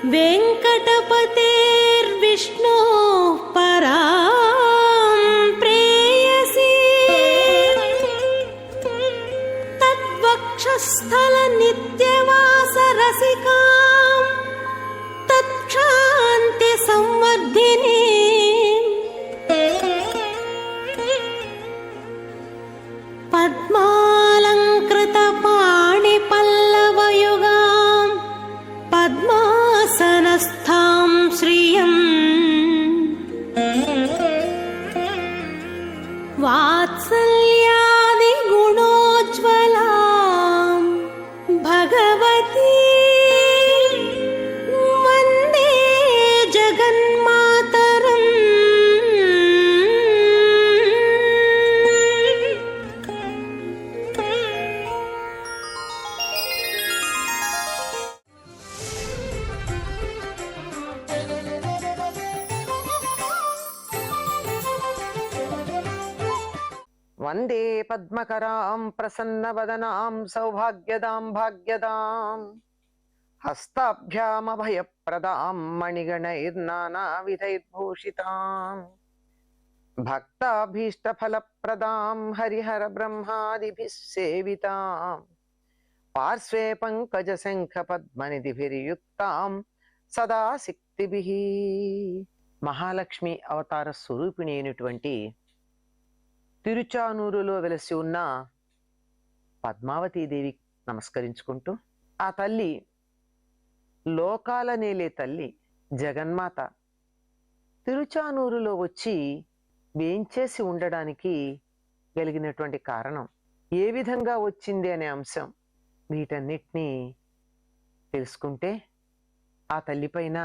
वेङ्कटपतेर्विष्णोः परां प्रेयसी तद्वक्षस्थलनित्यवासरसिकां तत्क्षान्तिसंवर्धिनी पद्मालङ्कृतपाणिपल्लवयुगां पद्मासनस्थां श्रियम् वात्सल्यादिगुणोज्ज्वलां भगवती वन्दे जगन्मातरम्। వందే పద్మకరాం ప్రసన్నవదనాం సౌభాగ్యదాం భాగ్యదాం హస్తాభ్యామభయప్రదాం మణిగణైర్నానావిధైర్భూషితాం భక్తాభీష్టఫలప్రదాం హరిహర బ్రహ్మాదిభిः సేవితాం పార్శ్వే పంకజశంఖ పద్మనిధిభిర్యుక్తాం సదా శక్తిభిః. మహాలక్ష్మి అవతార స్వరూపిణి అయినటువంటి తిరుచానూరులో వెలసి ఉన్న పద్మావతీదేవి నమస్కరించుకుంటూ, ఆ తల్లి లోకాల నేలే తల్లి జగన్మాత తిరుచానూరులో వచ్చి వేంచేసి ఉండడానికి కలిగినటువంటి కారణం, ఏ విధంగా వచ్చింది అనే అంశం, వీటన్నిటినీ తెలుసుకుంటే ఆ తల్లిపైన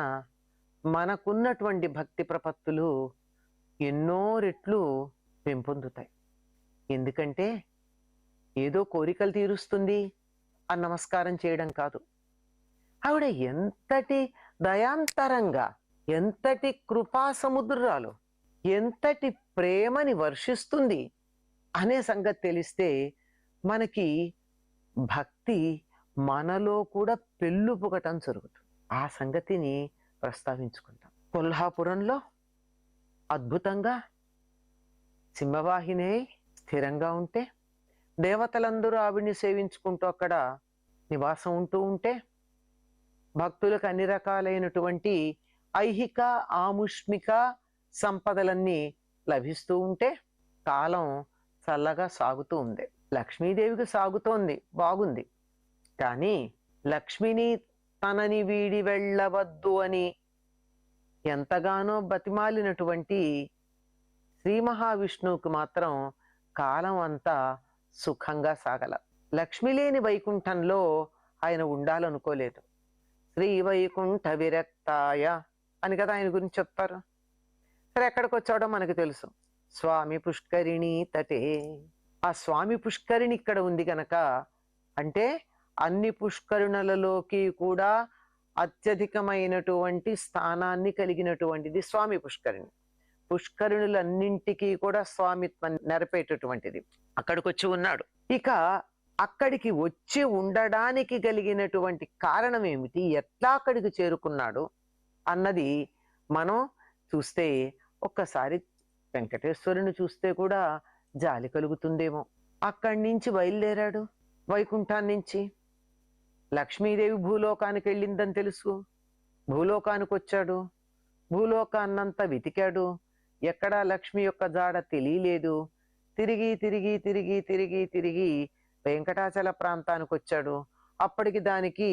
మనకున్నటువంటి భక్తి ప్రపత్తులు ఎన్నో రెట్లు పెంపొందుతాయి. ఎందుకంటే ఏదో కోరికలు తీరుస్తుంది అని నమస్కారం చేయడం కాదు, ఆవిడ ఎంతటి దయాంతరంగా, ఎంతటి కృపా సముద్రాలు, ఎంతటి ప్రేమని వర్షిస్తుంది అనే సంగతి తెలిస్తే మనకి భక్తి మనలో కూడా పెళ్ళుపుగటం జరుగుతుంది. ఆ సంగతిని ప్రస్తావించుకుంటాం. కొల్హాపురంలో అద్భుతంగా సింహవాహిని స్థిరంగా ఉంటే, దేవతలందరూ ఆవిడ్ని సేవించుకుంటూ అక్కడ నివాసం ఉంటూ ఉంటే, భక్తులకు అన్ని రకాలైనటువంటి ఐహిక ఆముష్మిక సంపదలన్నీ లభిస్తూ ఉంటే, కాలం చల్లగా సాగుతూ ఉంది. లక్ష్మీదేవికి సాగుతోంది, బాగుంది. కానీ లక్ష్మిని తనని వీడి వెళ్ళవద్దు అని ఎంతగానో బతిమాలినటువంటి శ్రీ మహావిష్ణువుకి మాత్రం కాలం అంతా సుఖంగా సాగల. లక్ష్మి లేని వైకుంఠంలో ఆయన ఉండాలనుకోలేదు. శ్రీ వైకుంఠ విరక్తాయ అని కదా ఆయన గురించి చెప్తారు. సరే, ఎక్కడికి వచ్చాడో మనకు తెలుసు, స్వామి పుష్కరిణి తటే. ఆ స్వామి పుష్కరిణి ఇక్కడ ఉంది గనక, అంటే అన్ని పుష్కరుణలలోకి కూడా అత్యధికమైనటువంటి స్థానాన్ని కలిగినటువంటిది స్వామి పుష్కరిణి. పుష్కరుణులన్నింటికీ కూడా స్వామిత్వం నెరపేటటువంటిది. అక్కడికి వచ్చి ఉన్నాడు. ఇక అక్కడికి వచ్చి ఉండడానికి కలిగినటువంటి కారణం ఏమిటి, ఎట్లా అక్కడికి చేరుకున్నాడు అన్నది మనం చూస్తే, ఒక్కసారి వెంకటేశ్వరుని చూస్తే కూడా జాలి కలుగుతుందేమో. అక్కడి నుంచి బయలుదేరాడు, వైకుంఠాన్నించి. లక్ష్మీదేవి భూలోకానికి వెళ్ళిందని తెలుసు, భూలోకానికి వచ్చాడు. భూలోకాన్నంతా వెతికాడు, ఎక్కడా లక్ష్మి యొక్క జాడ తెలియలేదు. తిరిగి తిరిగి తిరిగి తిరిగి తిరిగి వెంకటాచల ప్రాంతానికి వచ్చాడు. అప్పటికి దానికి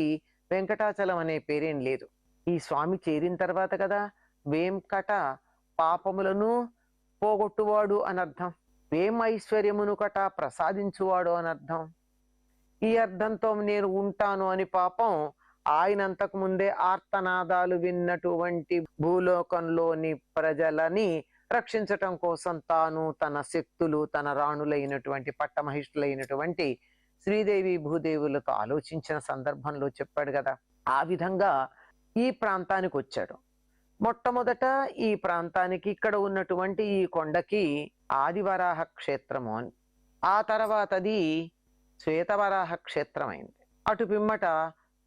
వెంకటాచలం అనే పేరేం లేదు. ఈ స్వామి చేరిన తర్వాత కదా వేంకట పాపములను పోగొట్టువాడు అనర్థం, వేం ఐశ్వర్యమును కట ప్రసాదించువాడు అనర్థం. ఈ అర్థంతో నేను ఉంటాను అని పాపం ఆయన అంతకు ముందే ఆర్తనాదాలు విన్నటువంటి భూలోకంలోని ప్రజలని రక్షించటం కోసం తాను, తన శక్తులు, తన రాణులైనటువంటి పట్టమహిష్టులైనటువంటి శ్రీదేవి భూదేవులతో ఆలోచించిన సందర్భంలో చెప్పాడు కదా. ఆ విధంగా ఈ ప్రాంతానికి వచ్చాడు. మొట్టమొదట ఈ ప్రాంతానికి, ఇక్కడ ఉన్నటువంటి ఈ కొండకి ఆదివరాహ క్షేత్రము అని, ఆ తర్వాత అది శ్వేతవరాహ క్షేత్రమైంది, అటు పిమ్మట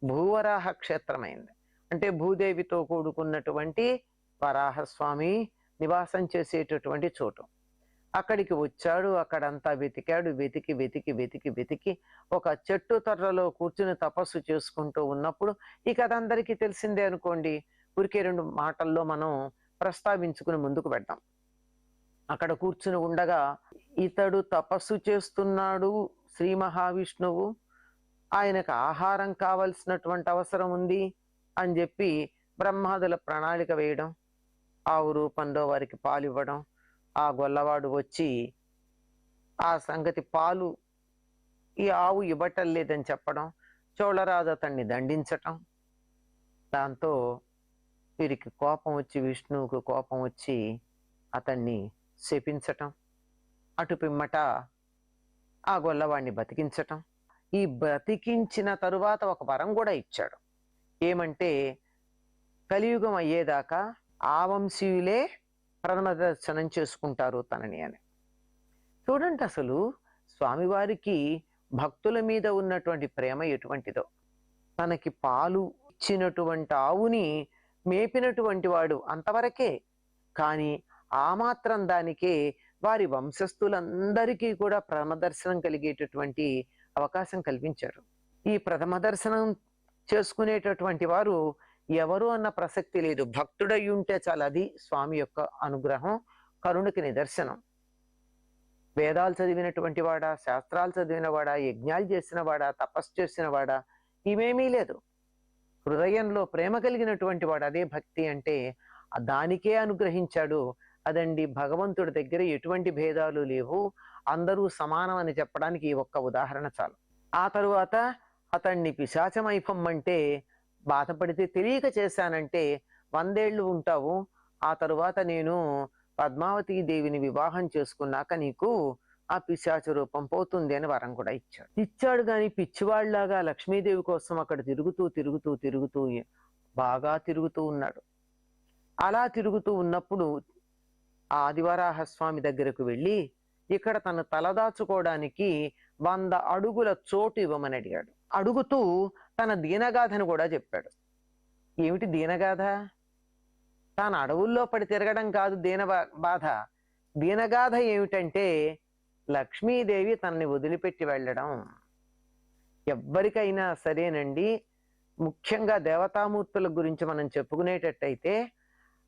భూవరాహ క్షేత్రమైంది. అంటే భూదేవితో కూడుకున్నటువంటి వరాహస్వామి నివాసం చేసేటటువంటి చోటు. అక్కడికి వచ్చాడు. అక్కడంతా వెతికాడు. వెతికి వెతికి వెతికి వెతికి ఒక చెట్టు తర్రలో కూర్చుని తపస్సు చేసుకుంటూ ఉన్నప్పుడు, ఈ కథ అందరికీ తెలిసిందే అనుకోండి. ఊరికే 2 మాటల్లో మనం ప్రస్తావించుకుని ముందుకు వెళ్దాం. అక్కడ కూర్చుని ఉండగా ఇతడు తపస్సు చేస్తున్నాడు. శ్రీ మహావిష్ణువు ఆయనకు ఆహారం కావలసినటువంటి అవసరం ఉంది అని చెప్పి బ్రహ్మాదుల ప్రణాళిక వేయడం, ఆవు రూపంలో వారికి పాలు ఇవ్వడం, ఆ గొల్లవాడు వచ్చి ఆ సంగతి పాలు ఈ ఆవు ఇవ్వటం లేదని చెప్పడం, చోళరాజు అతన్ని దండించటం, దాంతో వీరికి కోపం వచ్చి విష్ణువుకు కోపం వచ్చి అతన్ని శపించటం, అటు పిమ్మట ఆ గొల్లవాడిని బతికించటం. ఈ బతికించిన తరువాత ఒక వరం కూడా ఇచ్చాడు. ఏమంటే కలియుగం అయ్యేదాకా ఆ వంశీయులే ప్రథమ దర్శనం చేసుకుంటారు తనని అని. చూడండి అసలు స్వామివారికి భక్తుల మీద ఉన్నటువంటి ప్రేమ ఎటువంటిదో. తనకి పాలు ఇచ్చినటువంటి ఆవుని మేపినటువంటి వాడు అంతవరకే, కానీ ఆ మాత్రం దానికే వారి వంశస్థులందరికీ కూడా ప్రథమ దర్శనం కలిగేటటువంటి అవకాశం కల్పించారు. ఈ ప్రథమ దర్శనం చేసుకునేటటువంటి వారు ఎవరు అన్న ప్రసక్తి లేదు. భక్తుడై ఉంటే చాలు, అది స్వామి యొక్క అనుగ్రహం, కరుణకి నిదర్శనం. వేదాలు చదివినటువంటి వాడా, శాస్త్రాలు చదివిన వాడా, యజ్ఞాలు చేసిన వాడా, తపస్సు చేసిన వాడా, ఇవేమీ లేదు. హృదయంలో ప్రేమ కలిగినటువంటి వాడు, అదే భక్తి అంటే. దానికే అనుగ్రహించాడు. అదండి, భగవంతుడి దగ్గర ఎటువంటి భేదాలు లేవు, అందరూ సమానం అని చెప్పడానికి ఈ ఒక్క ఉదాహరణ చాలు. ఆ తరువాత అతన్ని పిశాచమైపమ్మంటే బాధపడితే, తెలియక చేశానంటే 100 ఏళ్ళు ఉంటావు, ఆ తరువాత నేను పద్మావతి దేవిని వివాహం చేసుకున్నాక నీకు ఆ పిశాచ రూపం పోతుంది అని వరం కూడా ఇచ్చాడు. కానీ పిచ్చివాళ్లాగా లక్ష్మీదేవి కోసం అక్కడ తిరుగుతూ తిరుగుతూ తిరుగుతూ బాగా తిరుగుతూ ఉన్నాడు. అలా తిరుగుతూ ఉన్నప్పుడు ఆ ఆదివరాహస్వామి దగ్గరకు వెళ్ళి, ఇక్కడ తను తలదాచుకోవడానికి 100 అడుగుల చోటు ఇవ్వమని అడిగాడు. అడుగుతూ తన దీనగాథను కూడా చెప్పాడు. ఏమిటి దీనగాథ? తాను అడవుల్లో పడి తిరగడం కాదు బాధ. దీనగాథ ఏమిటంటే లక్ష్మీదేవి తనని వదిలిపెట్టి వెళ్ళడం. ఎవ్వరికైనా సరేనండి, ముఖ్యంగా దేవతామూర్తుల గురించి మనం చెప్పుకునేటట్టయితే,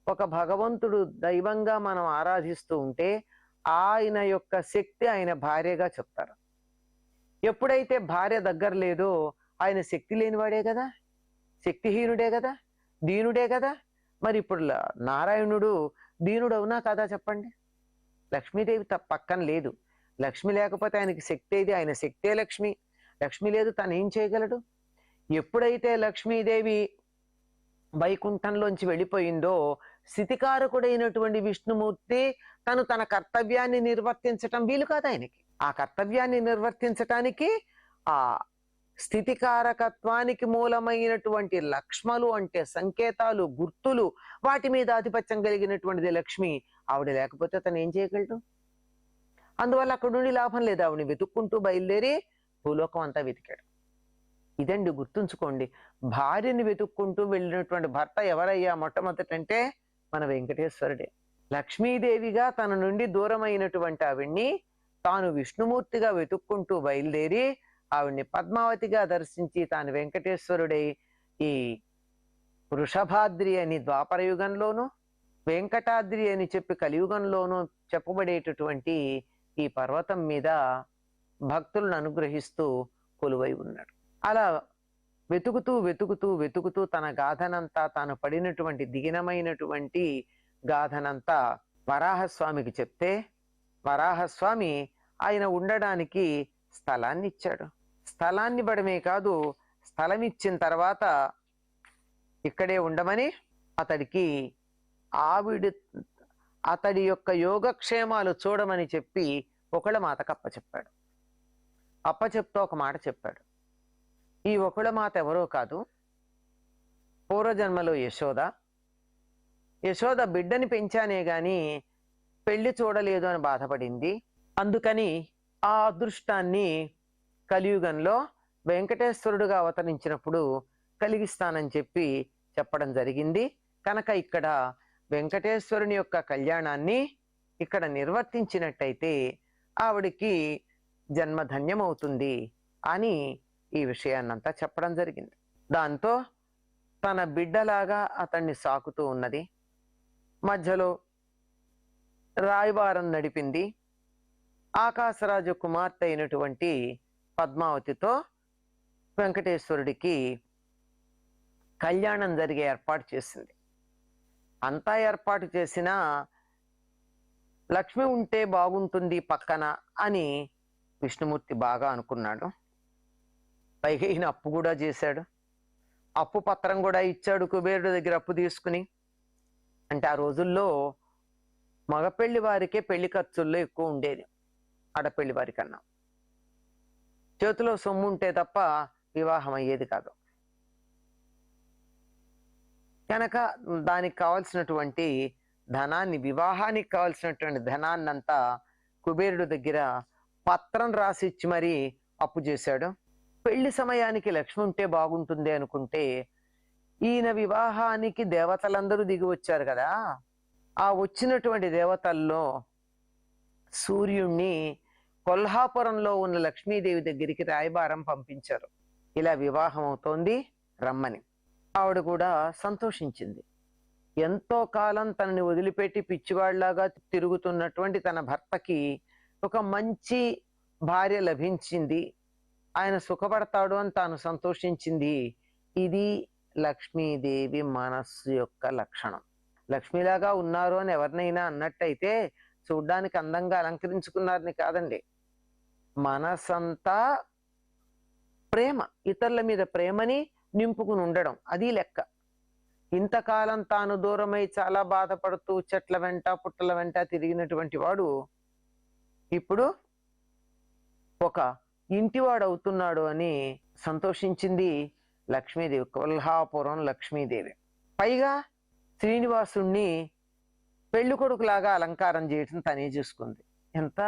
ఒక భగవంతుడు దైవంగా మనం ఆరాధిస్తూ ఉంటే ఆయన యొక్క శక్తి ఆయన భార్యగా చెప్తారు. ఎప్పుడైతే భార్య దగ్గర లేదో ఆయన శక్తి లేనివాడే కదా, శక్తిహీనుడే కదా, దీనుడే కదా. మరి ఇప్పుడు నారాయణుడు దీనుడు అవునా కదా చెప్పండి? లక్ష్మీదేవి పక్కన లేదు. లక్ష్మి లేకపోతే ఆయనకి శక్తి ఏది? ఆయన శక్తే లక్ష్మి. లక్ష్మి లేదు, తను ఏం చేయగలడు? ఎప్పుడైతే లక్ష్మీదేవి వైకుంఠంలోంచి వెళ్ళిపోయిందో, స్థితికారకుడైనటువంటి విష్ణుమూర్తి తన కర్తవ్యాన్ని నిర్వర్తించటం వీలు కాదు ఆయనకి. ఆ కర్తవ్యాన్ని నిర్వర్తించటానికి, ఆ స్థితికారకత్వానికి మూలమైనటువంటి లక్ష్మలు అంటే సంకేతాలు, గుర్తులు, వాటి మీద ఆధిపత్యం కలిగినటువంటిది లక్ష్మి. ఆవిడ లేకపోతే తను ఏం చేయగలడు? అందువల్ల అక్కడ నుండి లాభం లేదు. ఆవిడని వెతుక్కుంటూ బయలుదేరి భూలోకం అంతా వెతికాడు. ఇదండి, గుర్తుంచుకోండి. భార్యని వెతుక్కుంటూ వెళ్ళినటువంటి భర్త ఎవరయ్యా? మొట్టమొదటంటే మన వెంకటేశ్వరుడే. లక్ష్మీదేవిగా తన నుండి దూరమైనటువంటి ఆవిడ్ని తాను విష్ణుమూర్తిగా వెతుక్కుంటూ బయలుదేరి ఆవిడ్ని పద్మావతిగా దర్శించి తాను వెంకటేశ్వరుడై ఈ వృషభాద్రి అని ద్వాపరయుగంలోనూ, వెంకటాద్రి అని చెప్పి కలియుగంలోనూ చెప్పబడేటటువంటి ఈ పర్వతం మీద భక్తులను అనుగ్రహిస్తూ కొలువై ఉన్నాడు. అలా వెతుకుతూ వెతుకుతూ వెతుకుతూ తన గాథనంతా, తాను పడినటువంటి దీనమైనటువంటి గాథనంతా వరాహస్వామికి చెప్తే, వరాహస్వామి ఆయన ఉండడానికి స్థలాన్ని ఇచ్చాడు. స్థలాన్ని ఇవ్వడమే కాదు, స్థలం ఇచ్చిన తర్వాత ఇక్కడే ఉండమని అతడికి అతడి యొక్క యోగక్షేమాలు చూడమని చెప్పి ఒకళ్ళ మాతకు అప్పచెప్పాడు. అప్పచెప్తూ ఒక మాట చెప్పాడు. ఈ ఒకళ్ళ మాత ఎవరో కాదు, పూర్వజన్మలో యశోద బిడ్డని పెంచానే గాని పెళ్లి చూడలేదు అని బాధపడింది. అందుకని ఆ అదృష్టాన్ని కలియుగంలో వెంకటేశ్వరుడుగా అవతరించినప్పుడు కలిగిస్తానని చెప్పి చెప్పడం జరిగింది. కనుక ఇక్కడ వెంకటేశ్వరుని యొక్క కళ్యాణాన్ని ఇక్కడ నిర్వర్తించినట్టయితే ఆవిడికి జన్మధన్యమవుతుంది అని ఈ విషయాన్నంతా చెప్పడం జరిగింది. దాంతో తన బిడ్డలాగా అతన్ని సాకుతూ ఉన్నది. మధ్యలో రాయబారం నడిపింది. ఆకాశరాజు కుమార్తె అయినటువంటి పద్మావతితో వెంకటేశ్వరుడికి కళ్యాణం జరిగే ఏర్పాటు చేసింది. అంతా ఏర్పాటు చేసినా లక్ష్మి ఉంటే బాగుంటుంది పక్కన అని విష్ణుమూర్తి బాగా అనుకున్నాడు. పైగా ఈయన అప్పు కూడా చేశాడు. అప్పు పత్రం కూడా ఇచ్చాడు కుబేరుడి దగ్గర అప్పు తీసుకుని. అంటే ఆ రోజుల్లో మగపెళ్లి వారికే పెళ్లి ఖర్చుల్లో ఎక్కువ ఉండేది ఆడపెళ్లి వారి కన్నా. చేతిలో సొమ్ము ఉంటే తప్ప వివాహం అయ్యేది కాదు. కనుక దానికి కావాల్సినటువంటి ధనాన్ని, వివాహానికి కావాల్సినటువంటి ధనాన్నంతా కుబేరుడు దగ్గర పత్రం రాసి ఇచ్చి మరీ అప్పు చేశాడు. పెళ్లి సమయానికి లక్ష్మి ఉంటే బాగుంటుంది అనుకుంటే ఈయన వివాహానికి దేవతలందరూ దిగి వచ్చారు కదా. ఆ వచ్చినటువంటి దేవతల్లో సూర్యుణ్ణి కొల్హాపురంలో ఉన్న లక్ష్మీదేవి దగ్గరికి రాయబారం పంపించారు. ఇలా వివాహం అవుతోంది రమ్మని. ఆవిడ కూడా సంతోషించింది. ఎంతో కాలం తనని వదిలిపెట్టి పిచ్చివాళ్లాగా తిరుగుతున్నటువంటి తన భర్తకి ఒక మంచి భార్య లభించింది, ఆయన సుఖపడతాడు అని తాను సంతోషించింది. ఇది లక్ష్మీదేవి మనస్సు యొక్క లక్షణం. లక్ష్మిలాగా ఉన్నారు అని ఎవరినైనా అన్నట్టయితే చూడ్డానికి అందంగా అలంకరించుకున్నారని కాదండి, మనసంతా ప్రేమ, ఇతరుల మీద ప్రేమని నింపుకుని ఉండడం, అది లెక్క. ఇంతకాలం తాను దూరమై చాలా బాధపడుతూ చెట్ల వెంట పుట్టల వెంట తిరిగినటువంటి వాడు ఇప్పుడు ఒక ఇంటివాడు అవుతున్నాడు అని సంతోషించింది లక్ష్మీదేవి, కొల్హాపురం లక్ష్మీదేవి. పైగా శ్రీనివాసుణ్ణి పెళ్లి కొడుకులాగా అలంకారం చేయటం తనే చూసుకుంది. ఎంత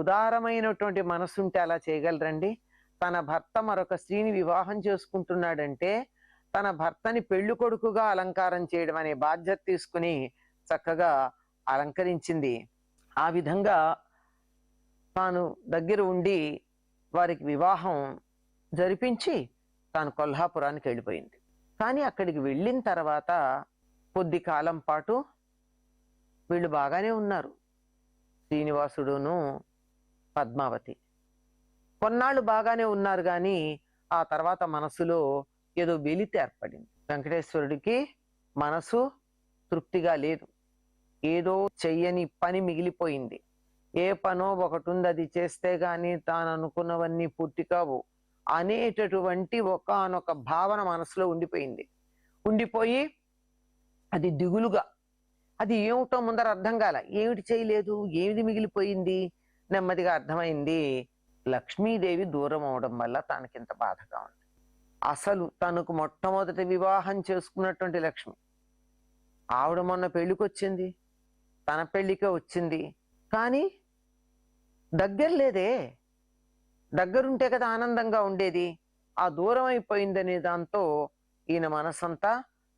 ఉదారమైనటువంటి మనసుంటే అలా చేయగలరండి. తన భర్త మరొక స్త్రీని వివాహం చేసుకుంటున్నాడంటే తన భర్తని పెళ్లి కొడుకుగా అలంకారం చేయడం అనే బాధ్యత తీసుకుని చక్కగా అలంకరించింది. ఆ విధంగా తాను దగ్గర ఉండి వారికి వివాహం జరిపించి తాను కొల్హాపురానికి వెళ్ళిపోయింది. కానీ అక్కడికి వెళ్ళిన తర్వాత కొద్ది కాలం పాటు వీళ్ళు బాగానే ఉన్నారు, శ్రీనివాసుడును పద్మావతి. కొన్నాళ్ళు బాగానే ఉన్నారు, కానీ ఆ తర్వాత మనసులో ఏదో వెలితి ఏర్పడింది. వెంకటేశ్వరుడికి మనసు తృప్తిగా లేదు. ఏదో చెయ్యని పని మిగిలిపోయింది. ఏ పనో ఒకటి ఉంది, అది చేస్తే గాని తాను అనుకున్నవన్నీ పూర్తి కావు అనేటటువంటి ఒకానొక భావన మనసులో ఉండిపోయింది. ఉండిపోయి అది దిగులుగా, అది ఏమిటో ముందర అర్థం కాల. ఏమిటి చేయలేదు, ఏమిటి మిగిలిపోయింది. నెమ్మదిగా అర్థమైంది, లక్ష్మీదేవి దూరం అవడం వల్ల తనకింత బాధగా ఉంది. అసలు తనకు మొట్టమొదటి వివాహం చేసుకున్నటువంటి లక్ష్మి, ఆవిడ మొన్న పెళ్లికొచ్చింది, తన పెళ్లికే వచ్చింది, కానీ దగ్గర లేదే. దగ్గరుంటే కదా ఆనందంగా ఉండేది. ఆ దూరం అయిపోయిందనే దాంతో ఈయన మనసంతా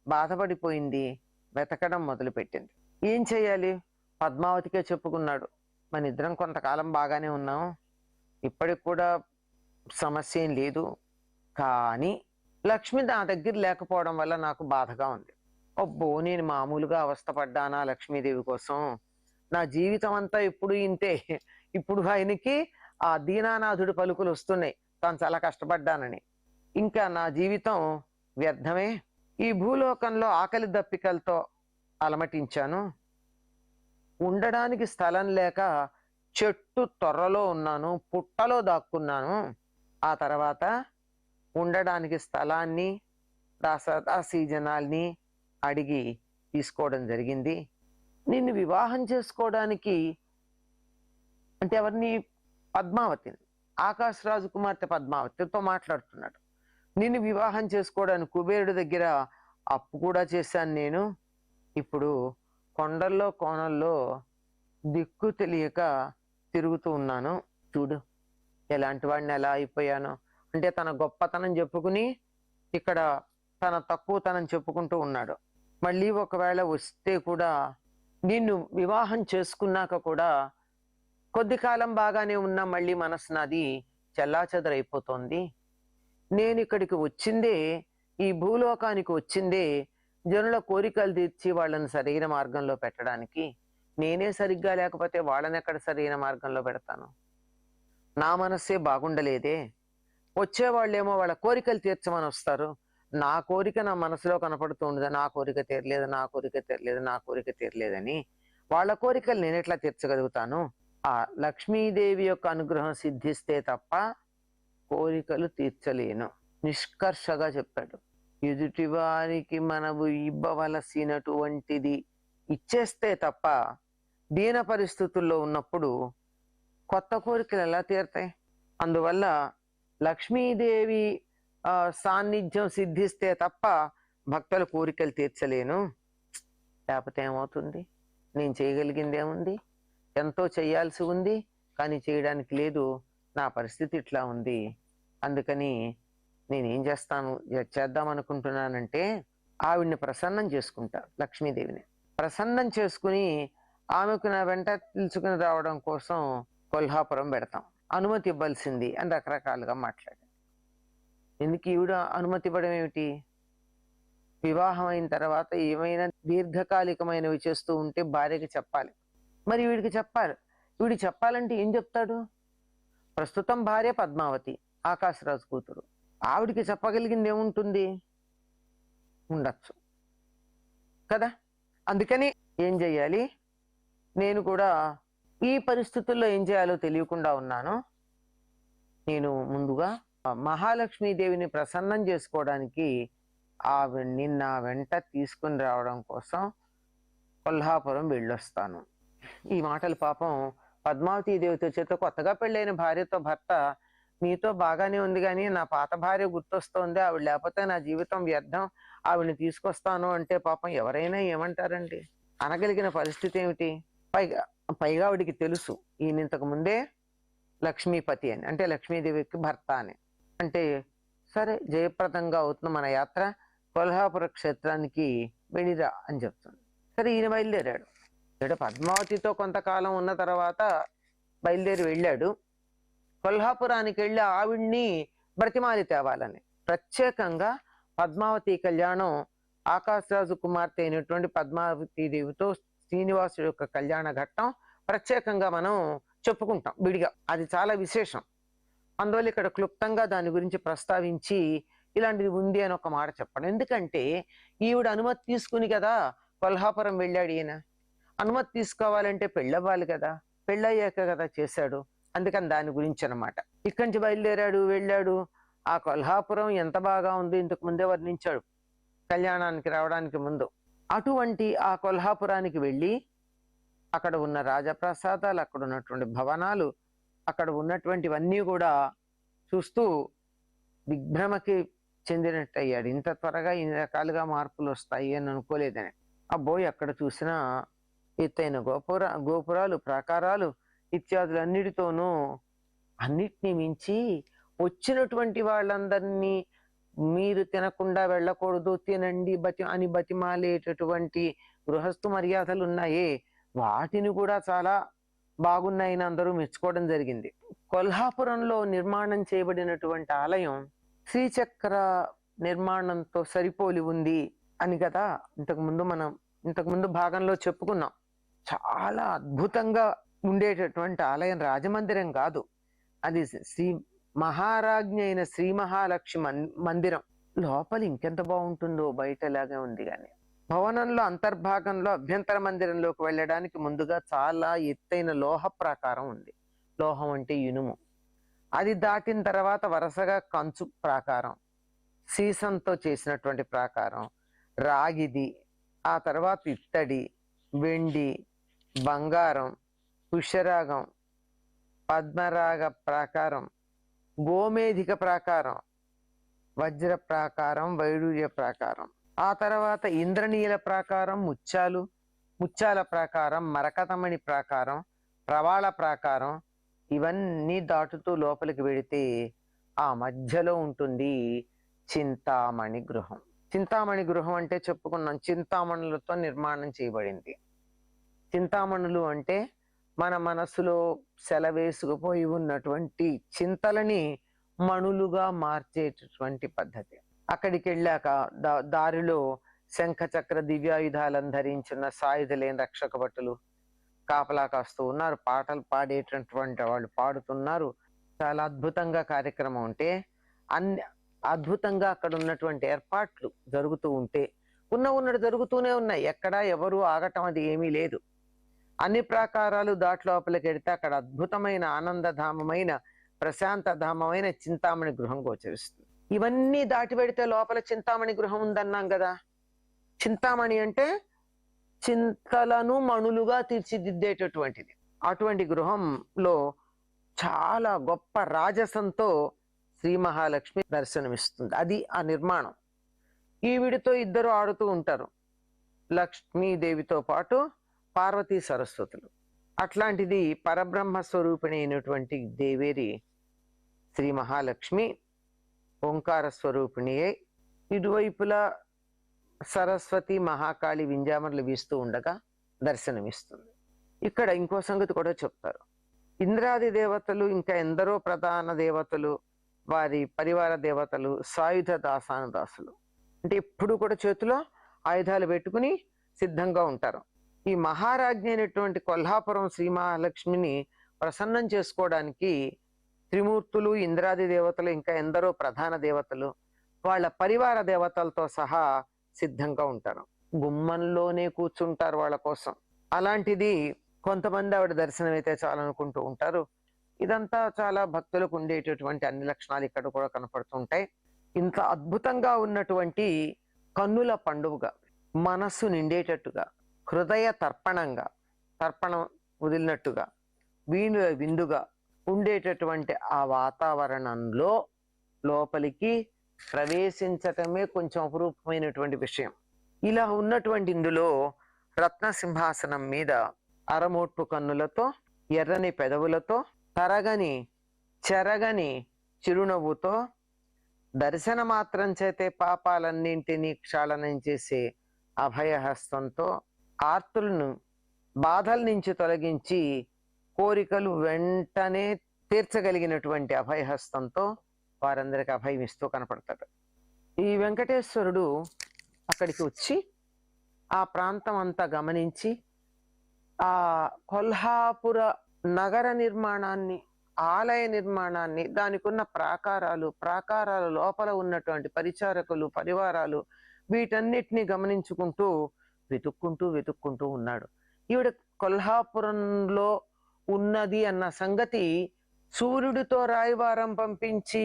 బాధపడిపోయింది. వెతకడం మొదలుపెట్టింది. ఏం చెయ్యాలి? పద్మావతికే చెప్పుకున్నాడు, మన ఇద్దరం కొంతకాలం బాగానే ఉన్నాం, ఇప్పటికి కూడా సమస్య ఏం లేదు, కానీ లక్ష్మి నా దగ్గర లేకపోవడం వల్ల నాకు బాధగా ఉంది. అబ్బో, నేను మామూలుగా అవస్థపడ్డానా లక్ష్మీదేవి కోసం? నా జీవితం అంతా ఎప్పుడు ఇంతే. ఇప్పుడు ఆయనకి ఆ దీనానాథుడి పలుకులు వస్తున్నాయి, తాను చాలా కష్టపడ్డానని. ఇంకా నా జీవితం వ్యర్థమే. ఈ భూలోకంలో ఆకలి దప్పికలతో అలమటించాను, ఉండడానికి స్థలం లేక చెట్టు తొర్రలో ఉన్నాను, పుట్టలో దాక్కున్నాను. ఆ తర్వాత ఉండడానికి స్థలాన్ని దాసీ జనాల్ని అడిగి తీసుకోవడం జరిగింది. నిన్ను వివాహం చేసుకోవడానికి, అంటే ఎవరిని? పద్మావతిని, ఆకాశరాజు కుమార్తె పద్మావతితో మాట్లాడుతున్నాడు. నిన్ను వివాహం చేసుకోవడానికి కుబేరుడి దగ్గర అప్పు కూడా చేశాను నేను. ఇప్పుడు కొండల్లో కోణల్లో దిక్కు తెలియక తిరుగుతూ ఉన్నాను. చూడు ఎలాంటి వాడిని ఎలా అయిపోయాను. అంటే తన గొప్పతనం చెప్పుకుని ఇక్కడ తన తక్కువతనం చెప్పుకుంటూ ఉన్నాడు. మళ్ళీ ఒకవేళ వస్తే కూడా నిన్ను వివాహం చేసుకున్నాక కూడా కొద్ది కాలం బాగానే ఉన్నా మళ్ళీ మనసు నాది చెల్లాచెదరైపోతోంది. నేను ఇక్కడికి వచ్చిందే, ఈ భూలోకానికి వచ్చిందే జనుల కోరికలు తీర్చి వాళ్ళని సరైన మార్గంలో పెట్టడానికి. నేనే సరిగ్గా లేకపోతే వాళ్ళని ఎక్కడ సరైన మార్గంలో పెడతాను? నా మనస్సే బాగుండలేదే. వచ్చేవాళ్ళేమో వాళ్ళ కోరికలు తీర్చమని వస్తారు. నా కోరిక నా మనసులో కనపడుతూ ఉండదు. నా కోరిక తీరలేదు, నా కోరిక తీరలేదు, నా కోరిక తీరలేదని. వాళ్ళ కోరికలు నేను ఎట్లా తీర్చగలుగుతాను? ఆ లక్ష్మీదేవి యొక్క అనుగ్రహం సిద్ధిస్తే తప్ప కోరికలు తీర్చలేను. నిష్కర్షగా చెప్పాడు. ఎదుటివారికి మనము ఇవ్వవలసినటువంటిది ఇచ్చేస్తే తప్ప దీన పరిస్థితుల్లో ఉన్నప్పుడు కొత్త కోరికలు ఎలా తీరుతాయి? అందువల్ల లక్ష్మీదేవి సాన్నిధ్యం సిద్ధిస్తే తప్ప భక్తుల కోరికలు తీర్చలేను. లేకపోతే ఏమవుతుంది? నేను చేయగలిగింది ఏముంది? ఎంతో చేయాల్సి ఉంది, కానీ చేయడానికి లేదు. నా పరిస్థితి ఇట్లా ఉంది. అందుకని నేనేం చేద్దాం అనుకుంటున్నానంటే ఆవిడ్ని ప్రసన్నం చేసుకుంటా. లక్ష్మీదేవిని ప్రసన్నం చేసుకుని ఆమెకు నా వెంట పిలుచుకుని రావడం కోసం కొల్హాపురం పెడతాం. అనుమతి ఇవ్వాల్సింది అని రకరకాలుగా మాట్లాడారు. ఎందుకు ఈవిడ అనుమతి ఇవ్వడం ఏమిటి? వివాహం అయిన తర్వాత ఏమైనా దీర్ఘకాలికమైనవి చేస్తూ ఉంటే భార్యకి చెప్పాలి. మరి వీడికి చెప్పాలి. వీడికి చెప్పాలంటే ఏం చెప్తాడు? ప్రస్తుతం భార్య పద్మావతి, ఆకాశరాజు కూతురు. ఆవిడికి చెప్పగలిగింది ఏముంటుంది? ఉండొచ్చు కదా. అందుకని ఏం చెయ్యాలి? నేను కూడా ఈ పరిస్థితుల్లో ఏం చేయాలో తెలియకుండా ఉన్నాను. నేను ముందుగా మహాలక్ష్మీదేవిని ప్రసన్నం చేసుకోవడానికి ఆవిడ్ని నా వెంట తీసుకుని రావడం కోసం కొల్హాపురం వెళ్ళొస్తాను. ఈ మాటలు పాపం పద్మావతీదేవితో చేత కొత్తగా పెళ్ళైన భార్యతో భర్త, నీతో బాగానే ఉంది కానీ నా పాత భార్య గుర్తొస్తోంది, ఆవిడ లేకపోతే నా జీవితం వ్యర్థం, ఆవిడని తీసుకొస్తాను అంటే పాపం ఎవరైనా ఏమంటారండి? అనగలిగిన పరిస్థితి ఏమిటి? పైగా ఆవిడికి తెలుసు ఈయన ఇంతకు ముందే లక్ష్మీపతి అని, అంటే లక్ష్మీదేవికి భర్త అని. అంటే సరే, జయప్రదంగా అవుతున్న మన యాత్ర, కొల్హాపుర క్షేత్రానికి వెళ్ళిరా అని చెప్తుంది. సరే, ఈయన బయలుదేరాడు. పద్మావతితో కొంతకాలం ఉన్న తర్వాత బయలుదేరి వెళ్ళాడు. కొల్హాపురానికి వెళ్ళి ఆవిడ్ని బ్రతిమాలి తేవాలని ప్రత్యేకంగా పద్మావతి కళ్యాణం, ఆకాశరాజు కుమార్తె అయినటువంటి పద్మావతీదేవితో శ్రీనివాసుడు యొక్క కళ్యాణ ఘట్టం ప్రత్యేకంగా మనం చెప్పుకుంటాం విడిగా. అది చాలా విశేషం. అందువల్ల ఇక్కడ క్లుప్తంగా దాని గురించి ప్రస్తావించి ఇలాంటిది ఉంది అని ఒక మాట చెప్పడం. ఎందుకంటే ఈవిడ అనుమతి తీసుకుని కదా కొల్హాపురం వెళ్ళాడు ఈయన. అనుమతి తీసుకోవాలంటే పెళ్ళవ్వాలి కదా, పెళ్ళయ్యాక కదా చేశాడు. అందుకని దాని గురించి అనమాట. ఇక్కడి నుంచి బయలుదేరాడు, వెళ్ళాడు. ఆ కొల్హాపురం ఎంత బాగా ఉంది ఇంతకు ముందే వర్ణించాడు కళ్యాణానికి రావడానికి ముందు. అటువంటి ఆ కొల్హాపురానికి వెళ్ళి అక్కడ ఉన్న రాజప్రసాదాలు, అక్కడ ఉన్నటువంటి భవనాలు, అక్కడ ఉన్నటువంటివన్నీ కూడా చూస్తూ దిగ్భ్రమకి చెందినట్టు అయ్యాడు. ఇంత త్వరగా ఇన్ని రకాలుగా మార్పులు వస్తాయి అని అనుకోలేదని. అబ్బోయ్, అక్కడ చూసిన ఎత్తైన గోపురాలు, ప్రాకారాలు ఇత్యాదులన్నిటితోనూ అన్నిటినీ మించి వచ్చినటువంటి వాళ్ళందరినీ మీరు తినకుండా వెళ్ళకూడదు, తినండి అని బతిమాలేటటువంటి గృహస్థు మర్యాదలు ఉన్నాయే, వాటిని కూడా చాలా బాగున్నాయని అందరూ మెచ్చుకోవడం జరిగింది. కొల్హాపురంలో నిర్మాణం చేయబడినటువంటి ఆలయం శ్రీచక్ర నిర్మాణంతో సరిపోలి ఉంది అని కదా ఇంతకుముందు భాగంలో చెప్పుకున్నాం. చాలా అద్భుతంగా ఉండేటటువంటి ఆలయం, రాజమందిరం కాదు అది, మహారాజ్ఞి అయిన శ్రీ మహాలక్ష్మి మందిరం. లోపల ఇంకెంత బాగుంటుందో, బయటలాగే ఉంది. కానీ భవనంలో అంతర్భాగంలో అభ్యంతర మందిరంలోకి వెళ్ళడానికి ముందుగా చాలా ఎత్తైన లోహ ప్రాకారం ఉంది. లోహం అంటే ఇనుము. అది దాటిన తర్వాత వరుసగా కంచు ప్రాకారం, సీసంతో చేసినటువంటి ప్రాకారం, రాగిది, ఆ తర్వాత ఇత్తడి, వెండి, బంగారం, పుష్యరాగం, పద్మరాగ ప్రాకారం, గోమేధిక ప్రాకారం, వజ్ర ప్రాకారం, వైడూర్య ప్రాకారం, ఆ తర్వాత ఇంద్రనీల ప్రాకారం, ముత్యాల ప్రాకారం, మరకతమణి ప్రాకారం, ప్రవాళ ప్రాకారం. ఇవన్నీ దాటుతూ లోపలికి వెళితే ఆ మధ్యలో ఉంటుంది చింతామణి గృహం. చింతామణి గృహం అంటే చెప్పుకున్నాం, చింతామణులతో నిర్మాణం చేయబడింది. చింతామణులు అంటే మన మనసులో సెలవేసుకుపోయి ఉన్నటువంటి చింతలని మణులుగా మార్చేటటువంటి పద్ధతి. అక్కడికి వెళ్ళాక దారిలో శంఖ చక్ర దివ్యాయుధాలను ధరించిన సాయుధులైన రక్షక భటులు కాపలా కాస్తూ ఉన్నారు. పాటలు పాడేటటువంటి వాళ్ళు పాడుతున్నారు. చాలా అద్భుతంగా కార్యక్రమం ఉంటే అన్ని అద్భుతంగా అక్కడ ఉన్నటువంటి ఏర్పాట్లు జరుగుతూ ఉంటే ఉన్నట్టు జరుగుతూనే ఉన్నాయి. ఎక్కడా ఎవరు ఆగటం అది ఏమీ లేదు. అన్ని ప్రాకారాలు దాట్లోపలికి వెడితే అక్కడ అద్భుతమైన ఆనందధామమైన ప్రశాంత ధామమైన చింతామణి గృహం గోచరిస్తుంది. ఇవన్నీ దాటి పెడితే లోపల చింతామణి గృహం ఉందన్నాం కదా. చింతామణి అంటే చింతలను మణులుగా తీర్చిదిద్దేటటువంటిది. అటువంటి గృహంలో చాలా గొప్ప రాజసంతో శ్రీ మహాలక్ష్మి దర్శనమిస్తుంది. అది ఆ నిర్మాణం. ఈవిడితో ఇద్దరు ఆడుతూ ఉంటారు, లక్ష్మీదేవితో పాటు పార్వతీ సరస్వతులు. అట్లాంటిది పరబ్రహ్మ స్వరూపిణి అయినటువంటి దేవేరి శ్రీ మహాలక్ష్మి ఓంకార స్వరూపిణి అయి ఇరువైపులా సరస్వతి మహాకాళి వింజామరలు వీస్తూ ఉండగా దర్శనమిస్తుంది. ఇక్కడ ఇంకో సంగతి కూడా చెప్తారు. ఇంద్రాది దేవతలు ఇంకా ఎందరో ప్రధాన దేవతలు, వారి పరివార దేవతలు సాయుధ దాసానుదాసులు అంటే ఎప్పుడు కూడా చేతిలో ఆయుధాలు పెట్టుకుని సిద్ధంగా ఉంటారు. ఈ మహారాజ్ఞి అయినటువంటి కొల్హాపురం శ్రీ మహాలక్ష్మిని ప్రసన్నం చేసుకోవడానికి త్రిమూర్తులు, ఇంద్రాది దేవతలు, ఇంకా ఎందరో ప్రధాన దేవతలు వాళ్ళ పరివార దేవతలతో సహా సిద్ధంగా ఉంటారు. గుమ్మంలోనే కూర్చుంటారు వాళ్ళ కోసం. అలాంటిది కొంతమంది ఆవిడ దర్శనం అయితే చాలనుకుంటూ ఉంటారు. ఇదంతా చాలా భక్తులకు ఉండేటటువంటి అన్ని లక్షణాలు ఇక్కడ కూడా కనపడుతూ ఉంటాయి. ఇంత అద్భుతంగా ఉన్నటువంటి కన్నుల పండుగగా, మనస్సు నిండేటట్టుగా, హృదయ తర్పణంగా, తర్పణం వదిలినట్టుగా, వీణుల విందుగా ఉండేటటువంటి ఆ వాతావరణంలో లోపలికి ప్రవేశించటమే కొంచెం అపురూపమైనటువంటి విషయం. ఇలా ఉన్నటువంటి ఇందులో రత్న సింహాసనం మీద అరమోట్పు కన్నులతో, ఎర్రని పెదవులతో, తరగని చెరగని చిరునవ్వుతో, దర్శన మాత్రం చేతే పాపాలన్నింటినీ క్షాళనం చేసే అభయహస్తంతో, ఆర్తులను బాధల నుంచి తొలగించి కోరికలు వెంటనే తీర్చగలిగినటువంటి అభయహస్తంతో వారందరికి అభయం ఇస్తూ కనపడతాడు. ఈ వెంకటేశ్వరుడు అక్కడికి వచ్చి ఆ ప్రాంతం అంతా గమనించి ఆ కొల్హాపుర నగర నిర్మాణాన్ని, ఆలయ నిర్మాణాన్ని, దానికి ఉన్న ప్రాకారాల లోపల ఉన్నటువంటి పరిచారకులు, పరివారాలు, వీటన్నిటిని గమనించుకుంటూ వెతుక్కుంటూ ఉన్నాడు. ఈవిడ కొల్హాపురంలో ఉన్నది అన్న సంగతి సూర్యుడితో రాయవారం పంపించి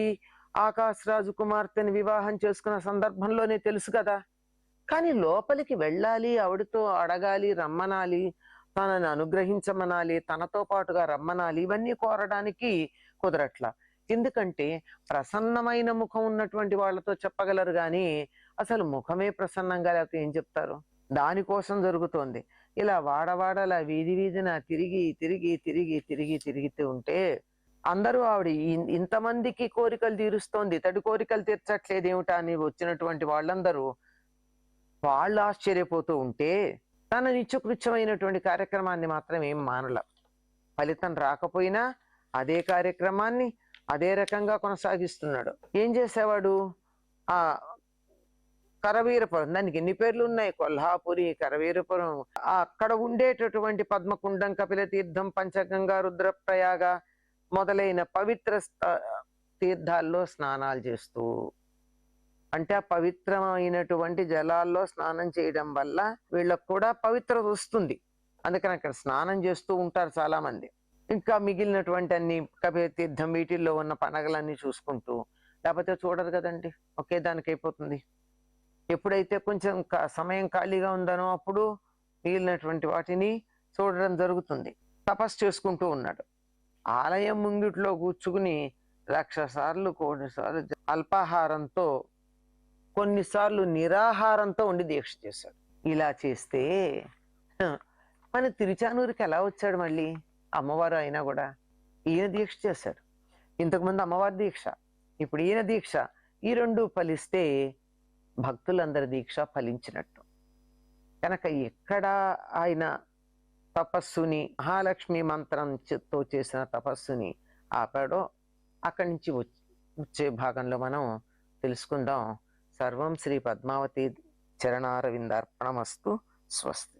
ఆకాశరాజు కుమార్తెని వివాహం చేసుకున్న సందర్భంలోనే తెలుసు కదా. కానీ లోపలికి వెళ్ళాలి, ఆవిడతో అడగాలి, రమ్మనాలి, తనని అనుగ్రహించమనాలి, తనతో పాటుగా రమ్మనాలి, ఇవన్నీ కోరడానికి కుదరట్లా. ఎందుకంటే ప్రసన్నమైన ముఖం ఉన్నటువంటి వాళ్ళతో చెప్పగలరు కానీ అసలు ముఖమే ప్రసన్నంగా లేకపోతే ఏం చెప్తారు? దానికోసం జరుగుతోంది. ఇలా వాడవాడలా వీధి వీధిన తిరిగితూ ఉంటే అందరూ ఆవిడ ఇంతమందికి కోరికలు తీరుస్తోంది, ఇతడి కోరికలు తీర్చట్లేదేమిటా అని వచ్చినటువంటి వాళ్ళందరూ వాళ్ళు ఆశ్చర్యపోతూ ఉంటే తన నిత్యకృత్యమైనటువంటి కార్యక్రమాన్ని మాత్రం ఏం మానల. ఫలితం రాకపోయినా అదే కార్యక్రమాన్ని అదే రకంగా కొనసాగిస్తున్నాడు. ఏం చేసేవాడు? ఆ కరవీరపురం, దానికి ఎన్ని పేర్లు ఉన్నాయి, కొల్హాపురి, కరవీరపురం, అక్కడ ఉండేటటువంటి పద్మకుండం, కపిల తీర్థం, పంచగంగా, రుద్రప్రయాగ మొదలైన పవిత్ర తీర్థాల్లో స్నానాలు చేస్తూ, అంటే ఆ పవిత్రమైనటువంటి జలాల్లో స్నానం చేయడం వల్ల వీళ్ళకు కూడా పవిత్రత వస్తుంది. అందుకని అక్కడ స్నానం చేస్తూ ఉంటారు చాలా మంది. ఇంకా మిగిలినటువంటి అన్ని కపిల తీర్థం వీటిల్లో ఉన్న పండగలన్నీ చూసుకుంటూ, లేకపోతే చూడరు కదండి, ఒకే దానికి అయిపోతుంది. ఎప్పుడైతే కొంచెం సమయం ఖాళీగా ఉందనో అప్పుడు మిగిలినటువంటి వాటిని చూడడం జరుగుతుంది. తపస్సు చేసుకుంటూ ఉన్నాడు. ఆలయం ముంగిట్లో కూర్చుకుని 1,00,000 సార్లు, 1,00,00,000 సార్లు అల్పాహారంతో, కొన్నిసార్లు నిరాహారంతో ఉండి దీక్ష చేశాడు. ఇలా చేస్తే మన తిరుచానూరుకి ఎలా వచ్చాడు మళ్ళీ? అమ్మవారు అయినా కూడా ఈయన దీక్ష చేశాడు. ఇంతకుముందు అమ్మవారి దీక్ష, ఇప్పుడు ఈయన దీక్ష, ఈ రెండు ఫలిస్తే భక్తులందరి దీక్ష ఫలించినట్టు. కనుక ఎక్కడ ఆయన తపస్సుని మహాలక్ష్మి మంత్రంతో చేసిన తపస్సుని ఆపాడో అక్కడి నుంచి వచ్చే భాగంలో మనం తెలుసుకుందాం. సర్వం శ్రీ పద్మావతి చరణారవిందార్పణమస్తు. స్వస్తి.